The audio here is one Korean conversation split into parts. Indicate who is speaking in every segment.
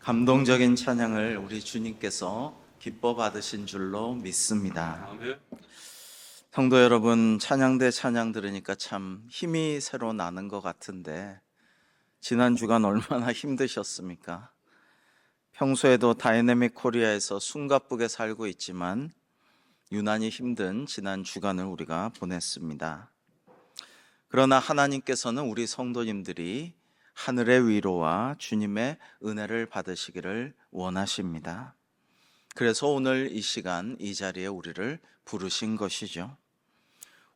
Speaker 1: 감동적인 찬양을 우리 주님께서 기뻐 받으신 줄로 믿습니다.
Speaker 2: 아멘.
Speaker 1: 성도 여러분, 찬양대 찬양 들으니까 참 힘이 새로 나는 것 같은데 지난 주간 얼마나 힘드셨습니까? 평소에도 다이내믹 코리아에서 숨가쁘게 살고 있지만 유난히 힘든 지난 주간을 우리가 보냈습니다. 그러나 하나님께서는 우리 성도님들이 하늘의 위로와 주님의 은혜를 받으시기를 원하십니다. 그래서 오늘 이 시간 이 자리에 우리를 부르신 것이죠.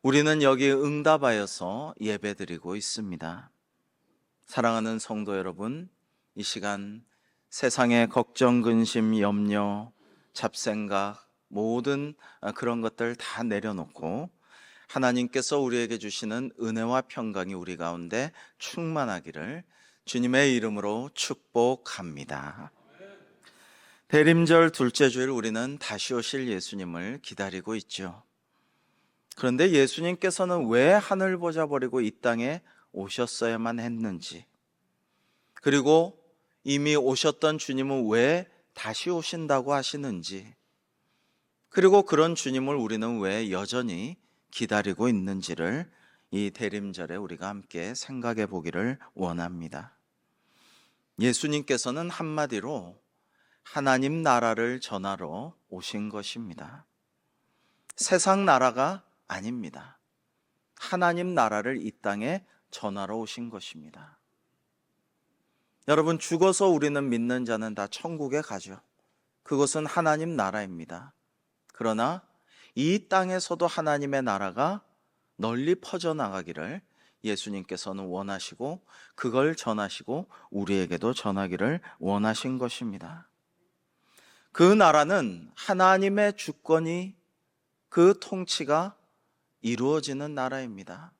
Speaker 1: 우리는 여기 응답하여서 예배드리고 있습니다. 사랑하는 성도 여러분, 이 시간 세상의 걱정, 근심, 염려, 잡생각 모든 그런 것들 다 내려놓고 하나님께서 우리에게 주시는 은혜와 평강이 우리 가운데 충만하기를 주님의 이름으로 축복합니다. 대림절 둘째 주일 우리는 다시 오실 예수님을 기다리고 있죠. 그런데 예수님께서는 왜 하늘 보좌 버리고 이 땅에 오셨어야만 했는지, 그리고 이미 오셨던 주님은 왜 다시 오신다고 하시는지, 그리고 그런 주님을 우리는 왜 여전히 기다리고 있는지를 이 대림절에 우리가 함께 생각해 보기를 원합니다. 예수님께서는 한마디로 하나님 나라를 전하러 오신 것입니다. 세상 나라가 아닙니다. 하나님 나라를 이 땅에 전하러 오신 것입니다. 여러분, 죽어서 우리는 믿는 자는 다 천국에 가죠. 그것은 하나님 나라입니다. 그러나 이 땅에서도 하나님의 나라가 널리 퍼져나가기를 예수님께서는 원하시고 그걸 전하시고 우리에게도 전하기를 원하신 것입니다. 그 나라는 하나님의 주권이, 그 통치가 이루어지는 나라입니다.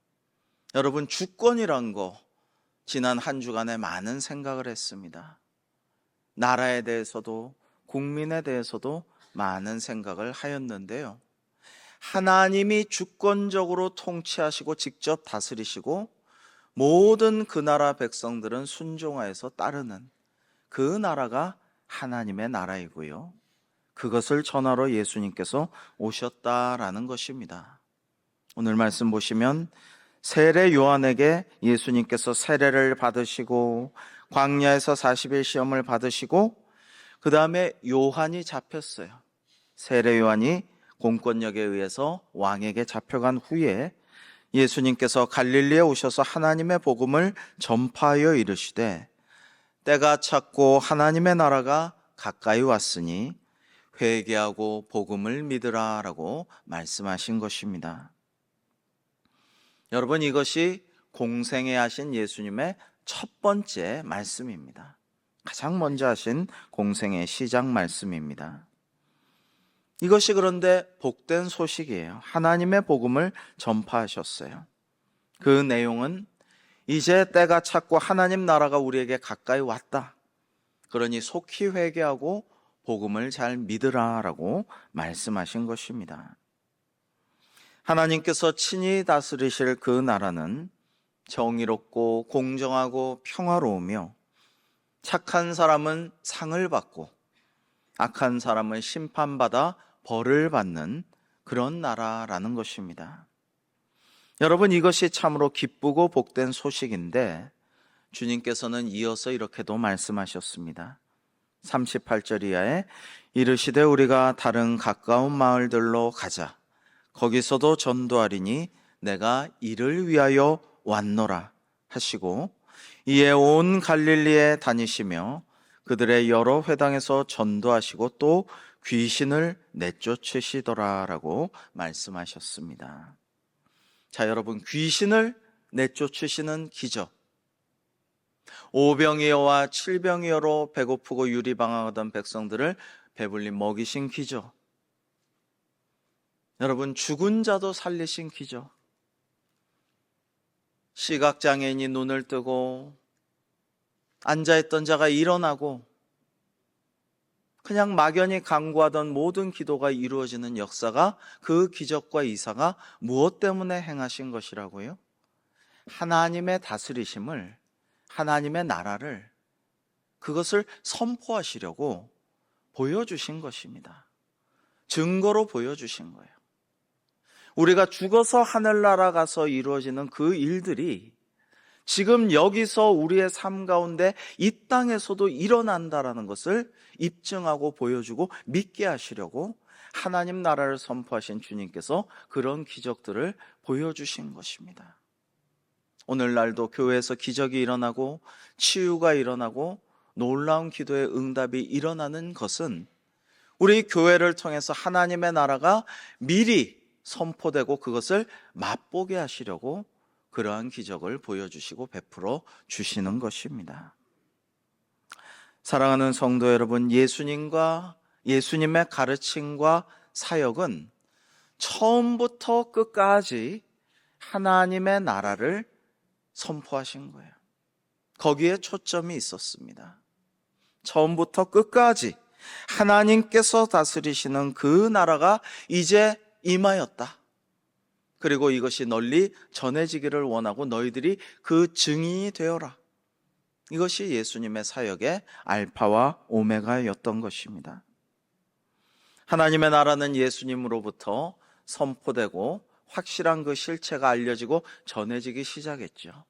Speaker 1: 여러분, 주권이란 거 지난 한 주간에 많은 생각을 했습니다. 나라에 대해서도 국민에 대해서도 많은 생각을 하였는데요. 하나님이 주권적으로 통치하시고 직접 다스리시고 모든 그 나라 백성들은 순종하여서 따르는 그 나라가 하나님의 나라이고요. 그것을 전하러 예수님께서 오셨다라는 것입니다. 오늘 말씀 보시면 세례 요한에게 예수님께서 세례를 받으시고 광야에서 40일 시험을 받으시고 그 다음에 요한이 잡혔어요. 세례 요한이 공권력에 의해서 왕에게 잡혀간 후에 예수님께서 갈릴리에 오셔서 하나님의 복음을 전파하여 이르시되 때가 찼고 하나님의 나라가 가까이 왔으니 회개하고 복음을 믿으라 라고 말씀하신 것입니다. 여러분, 이것이 공생애 하신 예수님의 첫 번째 말씀입니다. 가장 먼저 하신 공생애 시작 말씀입니다. 이것이 그런데 복된 소식이에요. 하나님의 복음을 전파하셨어요. 그 내용은 이제 때가 찼고 하나님 나라가 우리에게 가까이 왔다. 그러니 속히 회개하고 복음을 잘 믿으라라고 말씀하신 것입니다. 하나님께서 친히 다스리실 그 나라는 정의롭고 공정하고 평화로우며 착한 사람은 상을 받고 악한 사람은 심판받아 벌을 받는 그런 나라라는 것입니다. 여러분, 이것이 참으로 기쁘고 복된 소식인데 주님께서는 이어서 이렇게도 말씀하셨습니다. 38절 이하에 이르시되 우리가 다른 가까운 마을들로 가자. 거기서도 전도하리니 내가 이를 위하여 왔노라 하시고 이에 온 갈릴리에 다니시며 그들의 여러 회당에서 전도하시고 또 귀신을 내쫓으시더라라고 말씀하셨습니다. 자, 여러분, 귀신을 내쫓으시는 기적, 오병이어와 칠병이어로 배고프고 유리방황하던 백성들을 배불리 먹이신 기적, 여러분, 죽은 자도 살리신 기적, 시각장애인이 눈을 뜨고 앉아있던 자가 일어나고 그냥 막연히 간구하던 모든 기도가 이루어지는 역사가, 그 기적과 이사가 무엇 때문에 행하신 것이라고요? 하나님의 다스리심을, 하나님의 나라를 그것을 선포하시려고 보여주신 것입니다. 증거로 보여주신 거예요. 우리가 죽어서 하늘나라 가서 이루어지는 그 일들이 지금 여기서 우리의 삶 가운데 이 땅에서도 일어난다라는 것을 입증하고 보여주고 믿게 하시려고 하나님 나라를 선포하신 주님께서 그런 기적들을 보여주신 것입니다. 오늘날도 교회에서 기적이 일어나고 치유가 일어나고 놀라운 기도의 응답이 일어나는 것은 우리 교회를 통해서 하나님의 나라가 미리 선포되고 그것을 맛보게 하시려고 그러한 기적을 보여주시고 베풀어 주시는 것입니다. 사랑하는 성도 여러분, 예수님의 가르침과 사역은 처음부터 끝까지 하나님의 나라를 선포하신 거예요. 거기에 초점이 있었습니다. 처음부터 끝까지 하나님께서 다스리시는 그 나라가 이제 임하였다. 그리고 이것이 널리 전해지기를 원하고 너희들이 그 증인이 되어라. 이것이 예수님의 사역의 알파와 오메가였던 것입니다. 하나님의 나라는 예수님으로부터 선포되고 확실한 그 실체가 알려지고 전해지기 시작했죠.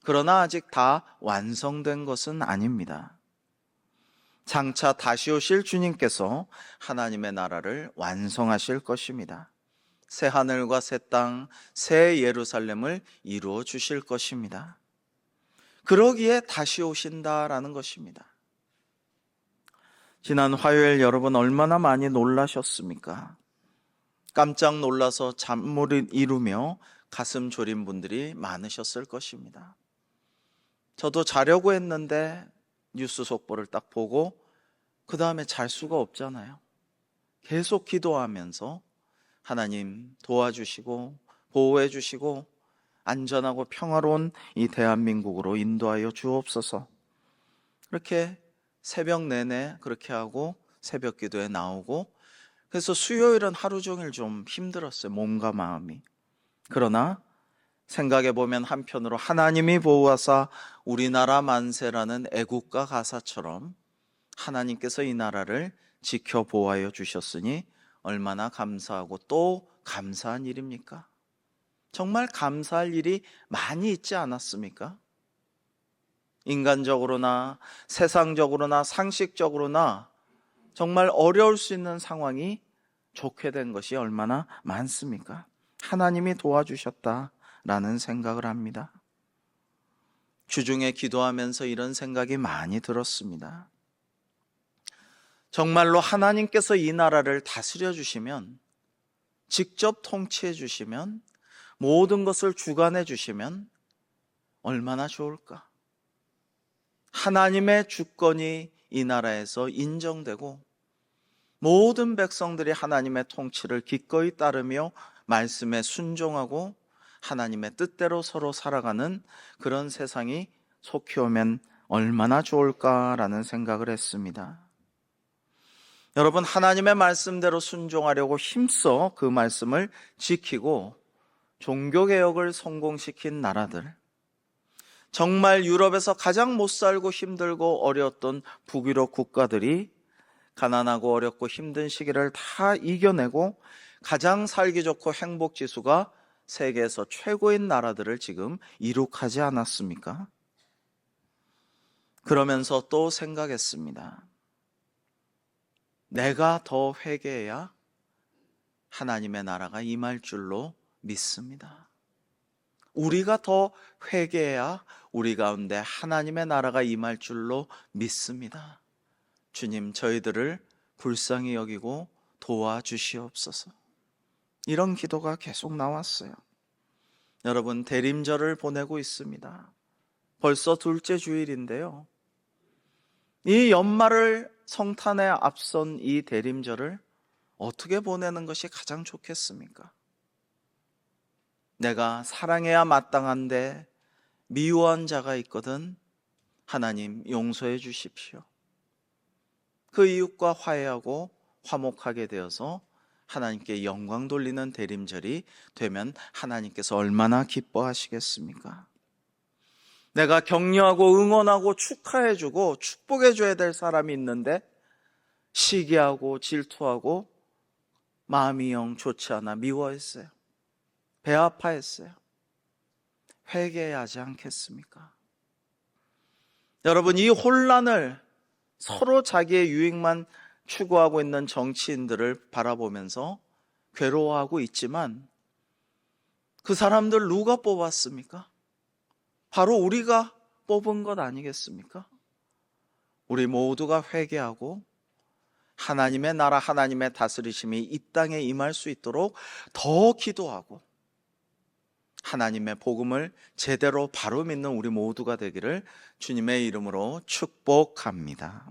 Speaker 1: 그러나 아직 다 완성된 것은 아닙니다. 장차 다시 오실 주님께서 하나님의 나라를 완성하실 것입니다. 새 하늘과 새 땅, 새 예루살렘을 이루어 주실 것입니다. 그러기에 다시 오신다라는 것입니다. 지난 화요일 여러분 얼마나 많이 놀라셨습니까? 깜짝 놀라서 잠을 이루며 가슴 졸인 분들이 많으셨을 것입니다. 저도 자려고 했는데 뉴스 속보를 딱 보고 그 다음에 잘 수가 없잖아요. 계속 기도하면서 하나님 도와주시고 보호해 주시고 안전하고 평화로운 이 대한민국으로 인도하여 주옵소서. 그렇게 새벽 내내 그렇게 하고 새벽 기도에 나오고, 그래서 수요일은 하루 종일 좀 힘들었어요. 몸과 마음이. 그러나 생각해 보면 한편으로 하나님이 보호하사 우리나라 만세라는 애국가 가사처럼 하나님께서 이 나라를 지켜 보호하여 주셨으니 얼마나 감사하고 또 감사한 일입니까? 정말 감사할 일이 많이 있지 않았습니까? 인간적으로나 세상적으로나 상식적으로나 정말 어려울 수 있는 상황이 좋게 된 것이 얼마나 많습니까? 하나님이 도와주셨다라는 생각을 합니다. 주중에 기도하면서 이런 생각이 많이 들었습니다. 정말로 하나님께서 이 나라를 다스려 주시면, 직접 통치해 주시면, 모든 것을 주관해 주시면 얼마나 좋을까? 하나님의 주권이 이 나라에서 인정되고 모든 백성들이 하나님의 통치를 기꺼이 따르며 말씀에 순종하고 하나님의 뜻대로 서로 살아가는 그런 세상이 속히 오면 얼마나 좋을까라는 생각을 했습니다. 여러분, 하나님의 말씀대로 순종하려고 힘써 그 말씀을 지키고 종교개혁을 성공시킨 나라들, 정말 유럽에서 가장 못 살고 힘들고 어려웠던 북유럽 국가들이 가난하고 어렵고 힘든 시기를 다 이겨내고 가장 살기 좋고 행복지수가 세계에서 최고인 나라들을 지금 이룩하지 않았습니까? 그러면서 또 생각했습니다. 내가 더 회개해야 하나님의 나라가 임할 줄로 믿습니다. 우리가 더 회개해야 우리 가운데 하나님의 나라가 임할 줄로 믿습니다. 주님, 저희들을 불쌍히 여기고 도와주시옵소서. 이런 기도가 계속 나왔어요. 여러분, 대림절을 보내고 있습니다. 벌써 둘째 주일인데요. 이 연말을 성탄에 앞선 이 대림절을 어떻게 보내는 것이 가장 좋겠습니까? 내가 사랑해야 마땅한데 미워한 자가 있거든 하나님 용서해 주십시오. 그 이웃과 화해하고 화목하게 되어서 하나님께 영광 돌리는 대림절이 되면 하나님께서 얼마나 기뻐하시겠습니까? 내가 격려하고 응원하고 축하해주고 축복해줘야 될 사람이 있는데 시기하고 질투하고 마음이 영 좋지 않아 미워했어요. 배 아파했어요. 회개해야 하지 않겠습니까? 여러분, 이 혼란을 서로 자기의 유익만 추구하고 있는 정치인들을 바라보면서 괴로워하고 있지만 그 사람들 누가 뽑았습니까? 바로 우리가 뽑은 것 아니겠습니까? 우리 모두가 회개하고 하나님의 나라, 하나님의 다스리심이 이 땅에 임할 수 있도록 더 기도하고 하나님의 복음을 제대로 바로 믿는 우리 모두가 되기를 주님의 이름으로 축복합니다.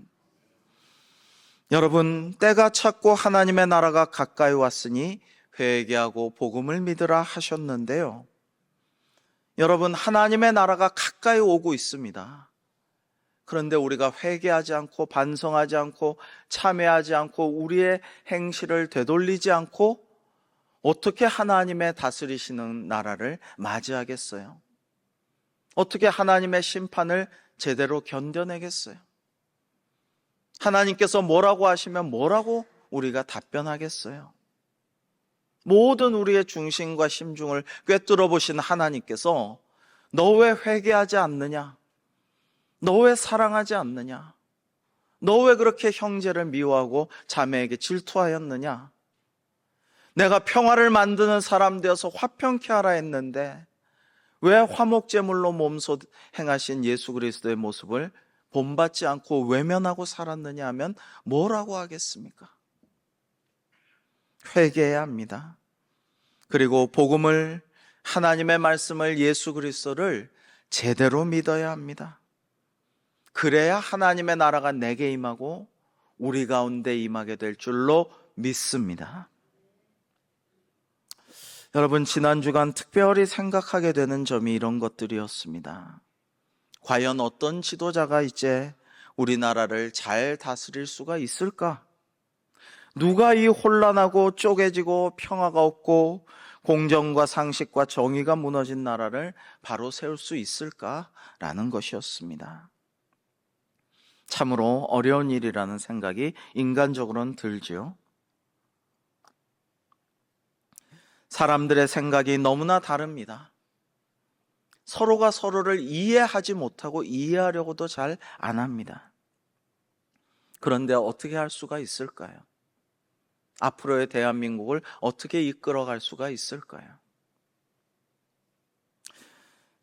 Speaker 1: 여러분, 때가 찼고 하나님의 나라가 가까이 왔으니 회개하고 복음을 믿으라 하셨는데요. 여러분, 하나님의 나라가 가까이 오고 있습니다. 그런데 우리가 회개하지 않고 반성하지 않고 참회하지 않고 우리의 행실을 되돌리지 않고 어떻게 하나님의 다스리시는 나라를 맞이하겠어요? 어떻게 하나님의 심판을 제대로 견뎌내겠어요? 하나님께서 뭐라고 하시면 뭐라고 우리가 답변하겠어요? 모든 우리의 중심과 심중을 꿰뚫어 보신 하나님께서 너 왜 회개하지 않느냐? 너 왜 사랑하지 않느냐? 너 왜 그렇게 형제를 미워하고 자매에게 질투하였느냐? 내가 평화를 만드는 사람 되어서 화평케 하라 했는데 왜 화목제물로 몸소 행하신 예수 그리스도의 모습을 본받지 않고 외면하고 살았느냐 하면 뭐라고 하겠습니까? 회개해야 합니다. 그리고 복음을, 하나님의 말씀을, 예수 그리스도를 제대로 믿어야 합니다. 그래야 하나님의 나라가 내게 임하고 우리 가운데 임하게 될 줄로 믿습니다. 여러분, 지난 주간 특별히 생각하게 되는 점이 이런 것들이었습니다. 과연 어떤 지도자가 이제 우리나라를 잘 다스릴 수가 있을까? 누가 이 혼란하고 쪼개지고 평화가 없고 공정과 상식과 정의가 무너진 나라를 바로 세울 수 있을까라는 것이었습니다. 참으로 어려운 일이라는 생각이 인간적으로는 들지요. 사람들의 생각이 너무나 다릅니다. 서로가 서로를 이해하지 못하고 이해하려고도 잘 안 합니다. 그런데 어떻게 할 수가 있을까요? 앞으로의 대한민국을 어떻게 이끌어갈 수가 있을까요?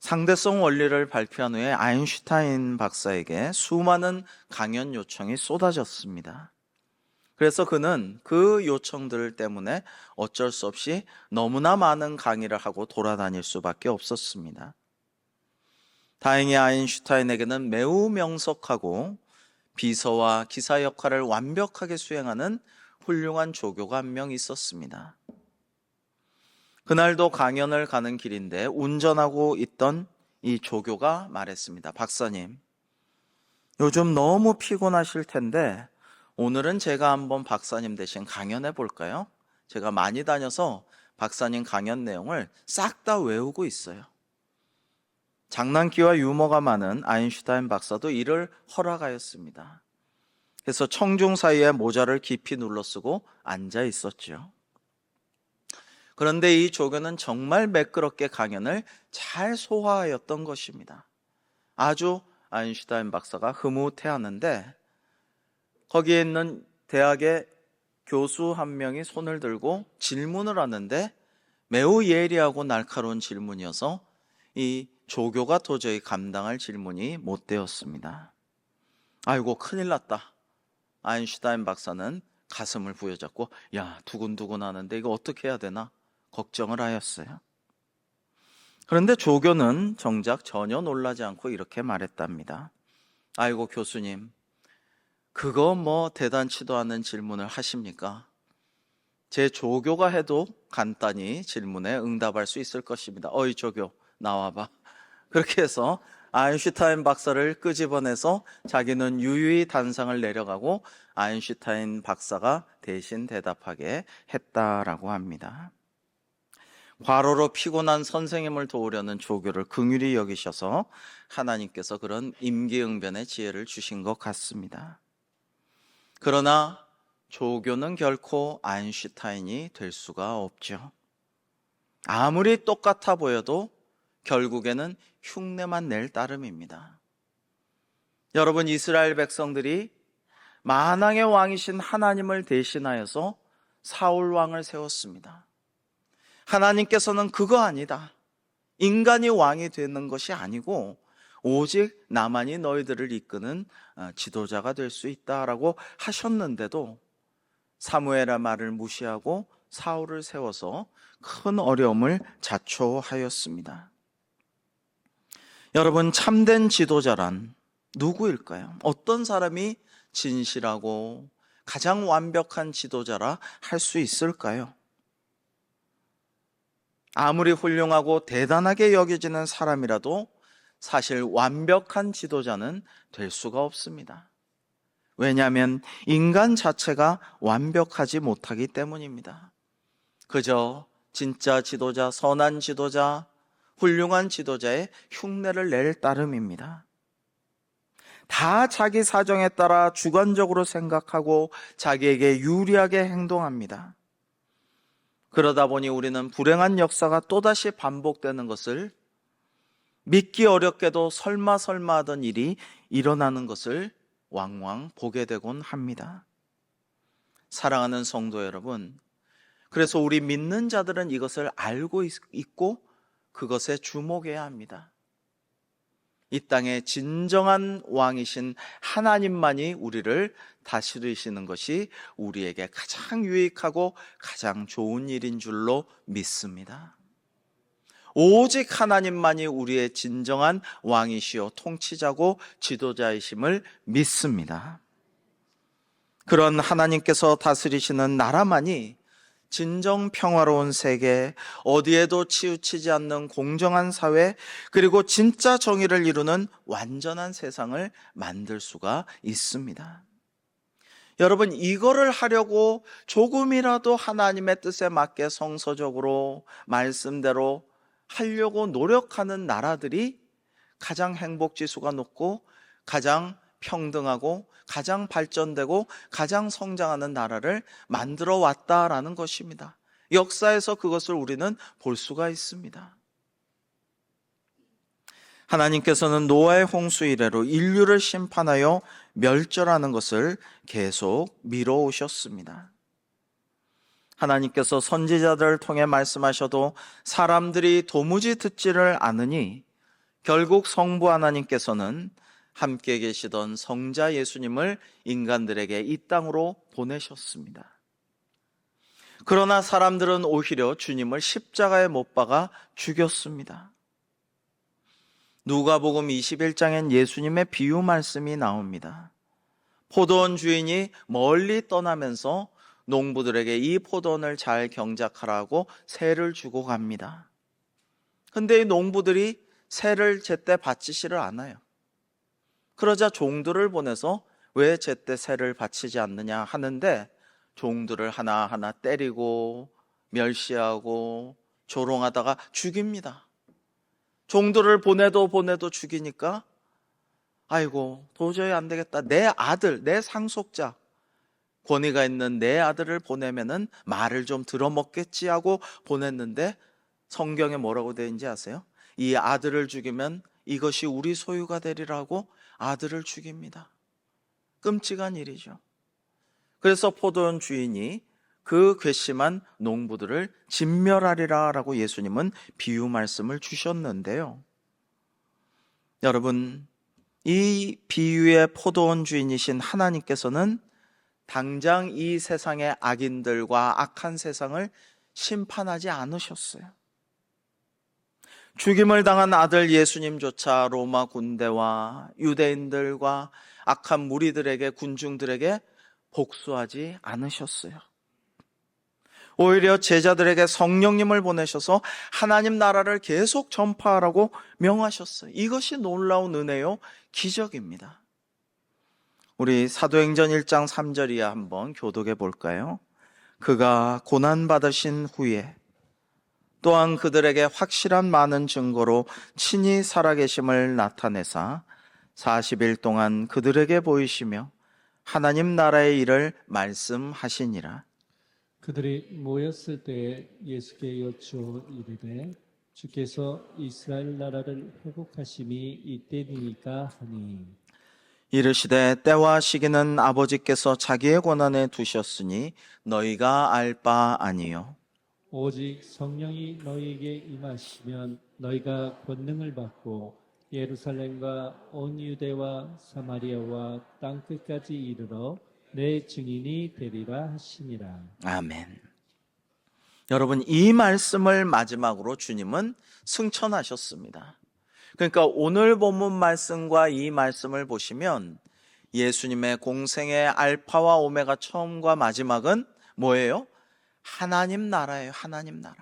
Speaker 1: 상대성 원리를 발표한 후에 아인슈타인 박사에게 수많은 강연 요청이 쏟아졌습니다. 그래서 그는 그 요청들 때문에 어쩔 수 없이 너무나 많은 강의를 하고 돌아다닐 수밖에 없었습니다. 다행히 아인슈타인에게는 매우 명석하고 비서와 기사 역할을 완벽하게 수행하는 훌륭한 조교가 한 명 있었습니다. 그날도 강연을 가는 길인데 운전하고 있던 이 조교가 말했습니다. 박사님, 요즘 너무 피곤하실 텐데 오늘은 제가 한번 박사님 대신 강연해 볼까요? 제가 많이 다녀서 박사님 강연 내용을 싹 다 외우고 있어요. 장난기와 유머가 많은 아인슈타인 박사도 이를 허락하였습니다. 그래서 청중 사이에 모자를 깊이 눌러쓰고 앉아 있었죠. 그런데 이 조교는 정말 매끄럽게 강연을 잘 소화하였던 것입니다. 아주 아인슈타인 박사가 흐뭇해하는데 거기에 있는 대학의 교수 한 명이 손을 들고 질문을 하는데 매우 예리하고 날카로운 질문이어서 이 조교가 도저히 감당할 질문이 못 되었습니다. 아이고, 큰일 났다. 아인슈타인 박사는 가슴을 부여잡고 야, 두근두근 하는데 이거 어떻게 해야 되나 걱정을 하였어요. 그런데 조교는 정작 전혀 놀라지 않고 이렇게 말했답니다. 아이고, 교수님, 그거 뭐 대단치도 않은 질문을 하십니까? 제 조교가 해도 간단히 질문에 응답할 수 있을 것입니다. 어이 조교, 나와봐. 그렇게 해서 아인슈타인 박사를 끄집어내서 자기는 유유히 단상을 내려가고 아인슈타인 박사가 대신 대답하게 했다라고 합니다. 과로로 피곤한 선생님을 도우려는 조교를 긍휼히 여기셔서 하나님께서 그런 임기응변의 지혜를 주신 것 같습니다. 그러나 조교는 결코 아인슈타인이 될 수가 없죠. 아무리 똑같아 보여도 결국에는 흉내만 낼 따름입니다. 여러분, 이스라엘 백성들이 만왕의 왕이신 하나님을 대신하여서 사울 왕을 세웠습니다. 하나님께서는 그거 아니다. 인간이 왕이 되는 것이 아니고 오직 나만이 너희들을 이끄는 지도자가 될 수 있다라고 하셨는데도 사무엘의 말을 무시하고 사울을 세워서 큰 어려움을 자초하였습니다. 여러분, 참된 지도자란 누구일까요? 어떤 사람이 진실하고 가장 완벽한 지도자라 할 수 있을까요? 아무리 훌륭하고 대단하게 여겨지는 사람이라도 사실 완벽한 지도자는 될 수가 없습니다. 왜냐하면 인간 자체가 완벽하지 못하기 때문입니다. 그저 진짜 지도자, 선한 지도자, 훌륭한 지도자의 흉내를 낼 따름입니다. 다 자기 사정에 따라 주관적으로 생각하고 자기에게 유리하게 행동합니다. 그러다 보니 우리는 불행한 역사가 또다시 반복되는 것을, 믿기 어렵게도 설마 하던 일이 일어나는 것을 왕왕 보게 되곤 합니다. 사랑하는 성도 여러분, 그래서 우리 믿는 자들은 이것을 알고 있고 그것에 주목해야 합니다. 이 땅의 진정한 왕이신 하나님만이 우리를 다스리시는 것이 우리에게 가장 유익하고 가장 좋은 일인 줄로 믿습니다. 오직 하나님만이 우리의 진정한 왕이시요 통치자고 지도자이심을 믿습니다. 그런 하나님께서 다스리시는 나라만이 진정 평화로운 세계, 어디에도 치우치지 않는 공정한 사회, 그리고 진짜 정의를 이루는 완전한 세상을 만들 수가 있습니다. 여러분, 이거를 하려고 조금이라도 하나님의 뜻에 맞게 성서적으로 말씀대로 하려고 노력하는 나라들이 가장 행복지수가 높고 가장 평등하고 가장 발전되고 가장 성장하는 나라를 만들어 왔다라는 것입니다. 역사에서 그것을 우리는 볼 수가 있습니다. 하나님께서는 노아의 홍수 이래로 인류를 심판하여 멸절하는 것을 계속 미뤄오셨습니다. 하나님께서 선지자들을 통해 말씀하셔도 사람들이 도무지 듣지를 않으니 결국 성부 하나님께서는 함께 계시던 성자 예수님을 인간들에게 이 땅으로 보내셨습니다. 그러나 사람들은 오히려 주님을 십자가에 못 박아 죽였습니다. 누가복음 21장엔 예수님의 비유 말씀이 나옵니다. 포도원 주인이 멀리 떠나면서 농부들에게 이 포도원을 잘 경작하라고 세를 주고 갑니다. 근데 이 농부들이 세를 제때 바치지를 않아요. 그러자 종들을 보내서 왜 제때 세를 바치지 않느냐 하는데 종들을 하나하나 때리고 멸시하고 조롱하다가 죽입니다. 종들을 보내도 죽이니까 아이고 도저히 안 되겠다. 내 아들, 내 상속자, 권위가 있는 내 아들을 보내면은 말을 좀 들어먹겠지 하고 보냈는데 성경에 뭐라고 되어 있는지 아세요? 이 아들을 죽이면 이것이 우리 소유가 되리라고 아들을 죽입니다. 끔찍한 일이죠. 그래서 포도원 주인이 그 괘씸한 농부들을 진멸하리라 라고 예수님은 비유 말씀을 주셨는데요. 여러분, 이 비유의 포도원 주인이신 하나님께서는 당장 이 세상의 악인들과 악한 세상을 심판하지 않으셨어요. 죽임을 당한 아들 예수님조차 로마 군대와 유대인들과 악한 무리들에게, 군중들에게 복수하지 않으셨어요. 오히려 제자들에게 성령님을 보내셔서 하나님 나라를 계속 전파하라고 명하셨어요. 이것이 놀라운 은혜요, 기적입니다. 우리 사도행전 1장 3절 이하 한번 교독해 볼까요? 그가 고난받으신 후에 또한 그들에게 확실한 많은 증거로 친히 살아계심을 나타내사 40일 동안 그들에게 보이시며 하나님 나라의 일을 말씀하시니라.
Speaker 2: 그들이 모였을 때에 예수께 여쭈어 이르되 주께서 이스라엘 나라를 회복하심이 이때니까 하니
Speaker 1: 이르시되 때와 시기는 아버지께서 자기의 권한에 두셨으니 너희가 알 바 아니요
Speaker 2: 오직 성령이 너희에게 임하시면 너희가 권능을 받고 예루살렘과 온 유대와 사마리아와 땅 끝까지 이르러 내 증인이 되리라 하시니라.
Speaker 1: 아멘. 여러분, 이 말씀을 마지막으로 주님은 승천하셨습니다. 그러니까 오늘 본문 말씀과 이 말씀을 보시면 예수님의 공생의 알파와 오메가 처음과 마지막은 뭐예요? 하나님 나라예요. 하나님 나라.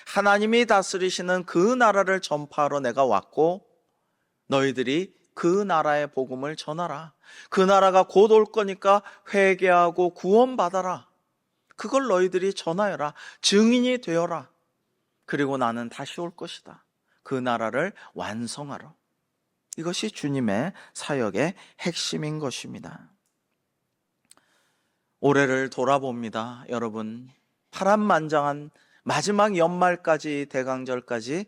Speaker 1: 하나님이 다스리시는 그 나라를 전파하러 내가 왔고 너희들이 그 나라의 복음을 전하라. 그 나라가 곧 올 거니까 회개하고 구원받아라. 그걸 너희들이 전하여라. 증인이 되어라. 그리고 나는 다시 올 것이다. 그 나라를 완성하러. 이것이 주님의 사역의 핵심인 것입니다. 올해를 돌아봅니다. 여러분, 파란만장한 마지막 연말까지 대강절까지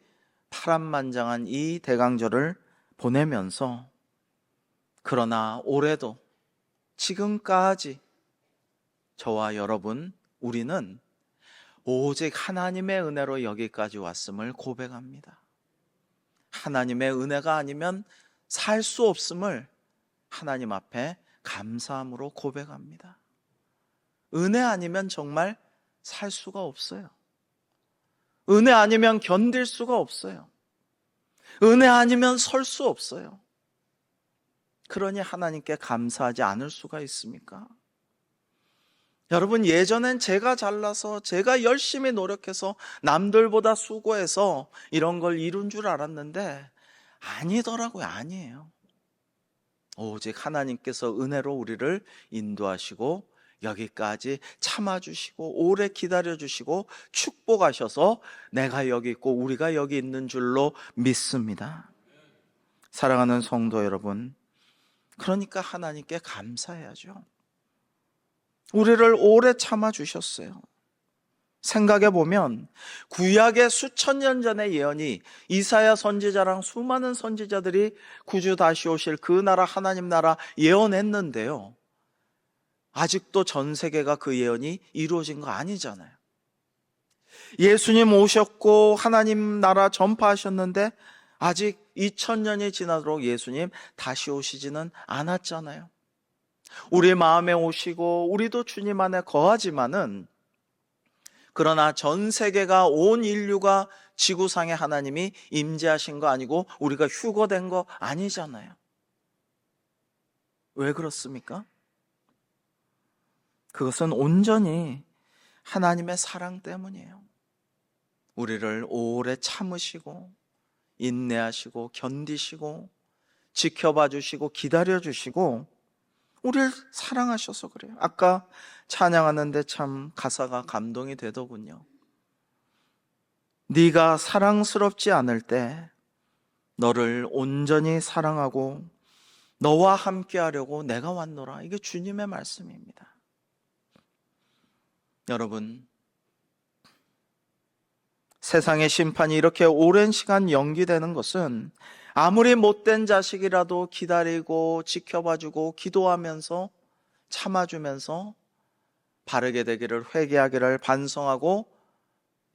Speaker 1: 파란만장한 이 대강절을 보내면서 그러나 올해도 지금까지 저와 여러분, 우리는 오직 하나님의 은혜로 여기까지 왔음을 고백합니다. 하나님의 은혜가 아니면 살 수 없음을 하나님 앞에 감사함으로 고백합니다. 은혜 아니면 정말 살 수가 없어요. 은혜 아니면 견딜 수가 없어요. 은혜 아니면 설 수 없어요. 그러니 하나님께 감사하지 않을 수가 있습니까? 여러분, 예전엔 제가 잘나서 제가 열심히 노력해서 남들보다 수고해서 이런 걸 이룬 줄 알았는데 아니더라고요. 아니에요. 오직 하나님께서 은혜로 우리를 인도하시고 여기까지 참아주시고 오래 기다려주시고 축복하셔서 내가 여기 있고 우리가 여기 있는 줄로 믿습니다. 사랑하는 성도 여러분, 그러니까 하나님께 감사해야죠. 우리를 오래 참아주셨어요. 생각해보면 구약의 수천 년 전의 예언이 이사야 선지자랑 수많은 선지자들이 구주 다시 오실 그 나라 하나님 나라 예언했는데요, 아직도 전 세계가 그 예언이 이루어진 거 아니잖아요. 예수님 오셨고 하나님 나라 전파하셨는데 아직 2000년이 지나도록 예수님 다시 오시지는 않았잖아요. 우리 마음에 오시고 우리도 주님 안에 거하지만은, 그러나 전 세계가 온 인류가 지구상에 하나님이 임재하신 거 아니고 우리가 휴거된 거 아니잖아요. 왜 그렇습니까? 그것은 온전히 하나님의 사랑 때문이에요. 우리를 오래 참으시고 인내하시고 견디시고 지켜봐 주시고 기다려 주시고 우리를 사랑하셔서 그래요. 아까 찬양하는데 참 가사가 감동이 되더군요. 네가 사랑스럽지 않을 때 너를 온전히 사랑하고 너와 함께 하려고 내가 왔노라. 이게 주님의 말씀입니다. 여러분, 세상의 심판이 이렇게 오랜 시간 연기되는 것은 아무리 못된 자식이라도 기다리고 지켜봐주고 기도하면서 참아주면서 바르게 되기를, 회개하기를 반성하고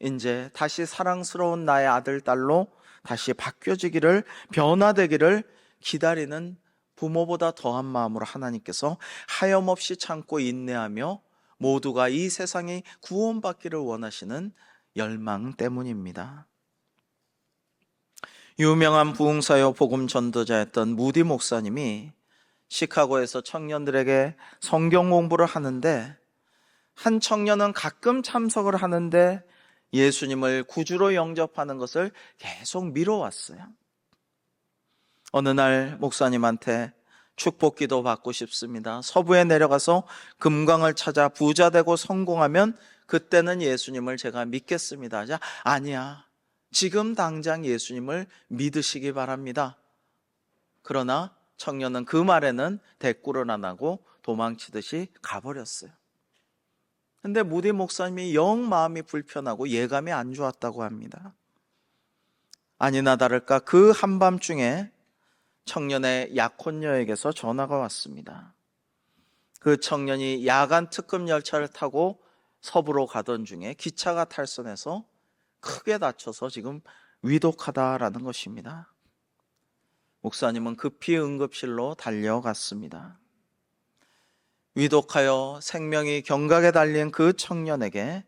Speaker 1: 이제 다시 사랑스러운 나의 아들, 딸로 다시 바뀌어지기를, 변화되기를 기다리는 부모보다 더한 마음으로 하나님께서 하염없이 참고 인내하며 모두가 이 세상이 구원받기를 원하시는 열망 때문입니다. 유명한 부흥사요 복음 전도자였던 무디 목사님이 시카고에서 청년들에게 성경 공부를 하는데, 한 청년은 가끔 참석을 하는데 예수님을 구주로 영접하는 것을 계속 미뤄왔어요. 어느 날 목사님한테 축복기도 받고 싶습니다. 서부에 내려가서 금광을 찾아 부자 되고 성공하면 그때는 예수님을 제가 믿겠습니다 하자, 아니야, 지금 당장 예수님을 믿으시기 바랍니다. 그러나 청년은 그 말에는 대꾸를 안 하고 도망치듯이 가버렸어요. 근데 무디 목사님이 영 마음이 불편하고 예감이 안 좋았다고 합니다. 아니나 다를까 그 한밤중에 청년의 약혼녀에게서 전화가 왔습니다. 그 청년이 야간 특급 열차를 타고 서부로 가던 중에 기차가 탈선해서 크게 다쳐서 지금 위독하다라는 것입니다. 목사님은 급히 응급실로 달려갔습니다. 위독하여 생명이 경각에 달린 그 청년에게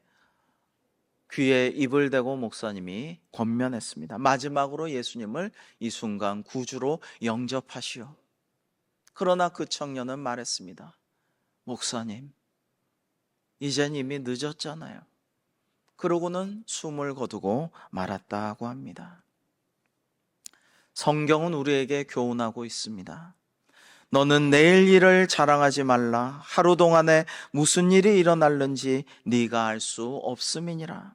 Speaker 1: 귀에 입을 대고 목사님이 권면했습니다. 마지막으로 예수님을 이 순간 구주로 영접하시오. 그러나 그 청년은 말했습니다. 목사님, 이젠 이미 늦었잖아요. 그러고는 숨을 거두고 말았다고 합니다. 성경은 우리에게 교훈하고 있습니다. 너는 내일 일을 자랑하지 말라. 하루 동안에 무슨 일이 일어날는지 네가 알 수 없음이니라.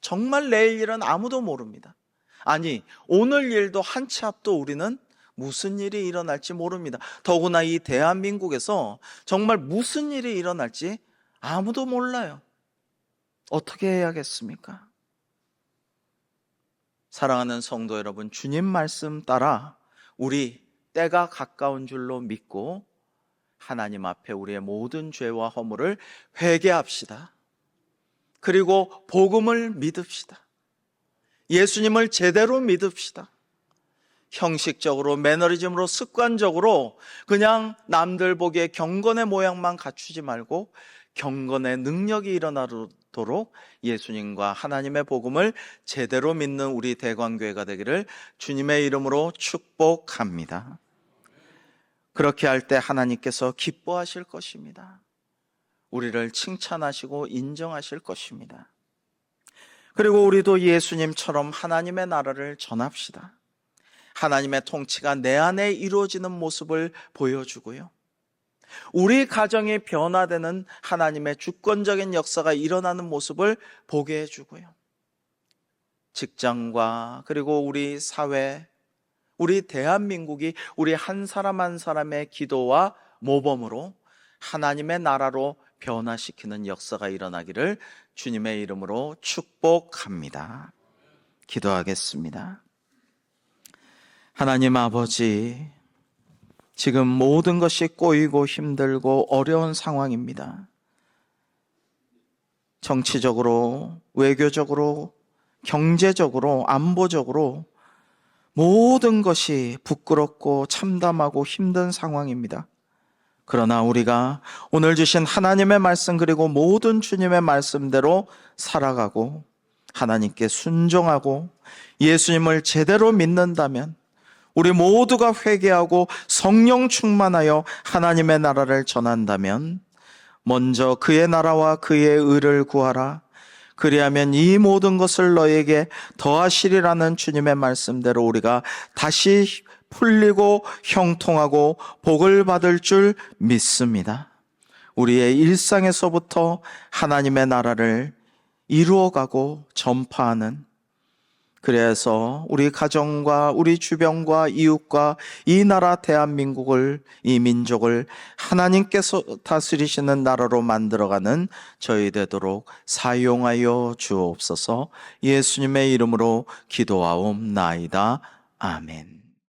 Speaker 1: 정말 내일 일은 아무도 모릅니다. 아니, 오늘 일도 한 치 앞도 우리는 무슨 일이 일어날지 모릅니다. 더구나 이 대한민국에서 정말 무슨 일이 일어날지 아무도 몰라요. 어떻게 해야겠습니까? 사랑하는 성도 여러분, 주님 말씀 따라 우리 때가 가까운 줄로 믿고 하나님 앞에 우리의 모든 죄와 허물을 회개합시다. 그리고 복음을 믿읍시다. 예수님을 제대로 믿읍시다. 형식적으로, 매너리즘으로, 습관적으로 그냥 남들 보기에 경건의 모양만 갖추지 말고 경건의 능력이 일어나도록 예수님과 하나님의 복음을 제대로 믿는 우리 대광교회가 되기를 주님의 이름으로 축복합니다. 그렇게 할 때 하나님께서 기뻐하실 것입니다. 우리를 칭찬하시고 인정하실 것입니다. 그리고 우리도 예수님처럼 하나님의 나라를 전합시다. 하나님의 통치가 내 안에 이루어지는 모습을 보여주고요. 우리 가정이 변화되는 하나님의 주권적인 역사가 일어나는 모습을 보게 해주고요. 직장과 그리고 우리 사회, 우리 대한민국이 우리 한 사람 한 사람의 기도와 모범으로 하나님의 나라로 변화시키는 역사가 일어나기를 주님의 이름으로 축복합니다. 기도하겠습니다. 하나님 아버지, 지금 모든 것이 꼬이고 힘들고 어려운 상황입니다. 정치적으로, 외교적으로, 경제적으로, 안보적으로 모든 것이 부끄럽고 참담하고 힘든 상황입니다. 그러나 우리가 오늘 주신 하나님의 말씀 그리고 모든 주님의 말씀대로 살아가고 하나님께 순종하고 예수님을 제대로 믿는다면 우리 모두가 회개하고 성령 충만하여 하나님의 나라를 전한다면 먼저 그의 나라와 그의 의를 구하라. 그리하면 이 모든 것을 너에게 더하시리라는 주님의 말씀대로 우리가 다시 풀리고 형통하고 복을 받을 줄 믿습니다. 우리의 일상에서부터 하나님의 나라를 이루어가고 전파하는, 그래서 우리 가정과 우리 주변과 이웃과 이 나라 대한민국을, 이 민족을 하나님께서 다스리시는 나라로 만들어가는 저희 되도록 사용하여 주옵소서. 예수님의 이름으로 기도하옵나이다. 아멘.